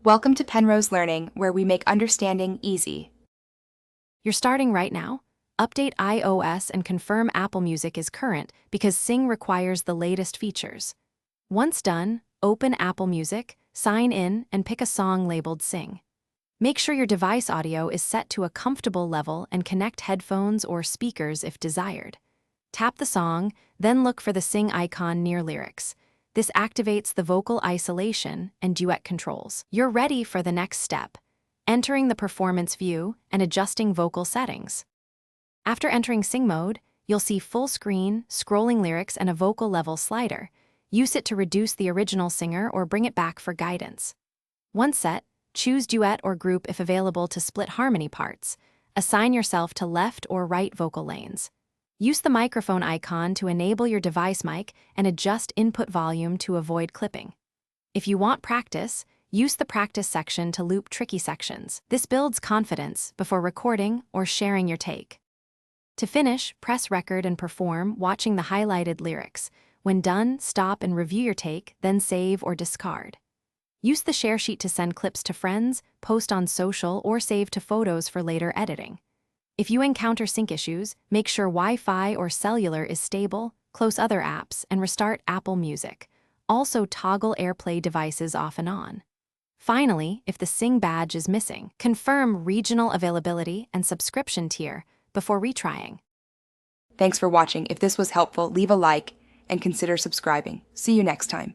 Welcome to Penrose Learning, where we make understanding easy. You're starting right now? Update iOS and confirm Apple Music is current because Sing requires the latest features. Once done, open Apple Music, sign in, and pick a song labeled Sing. Make sure your device audio is set to a comfortable level and connect headphones or speakers if desired. Tap the song, then look for the Sing icon near lyrics. This activates the vocal isolation and duet controls. You're ready for the next step, entering the performance view and adjusting vocal settings. After entering Sing mode, you'll see full screen, scrolling lyrics, and a vocal level slider. Use it to reduce the original singer or bring it back for guidance. Once set, choose duet or group if available to split harmony parts. Assign yourself to left or right vocal lanes. Use the microphone icon to enable your device mic and adjust input volume to avoid clipping. If you want practice, use the practice section to loop tricky sections. This builds confidence before recording or sharing your take. To finish, press record and perform, watching the highlighted lyrics. When done, stop and review your take, then save or discard. Use the share sheet to send clips to friends, post on social, or save to photos for later editing. If you encounter sync issues, make sure Wi-Fi or cellular is stable, close other apps, and restart Apple Music. Also, toggle AirPlay devices off and on. Finally, if the Sing badge is missing, confirm regional availability and subscription tier before retrying. Thanks for watching. If this was helpful, leave a like and consider subscribing. See you next time.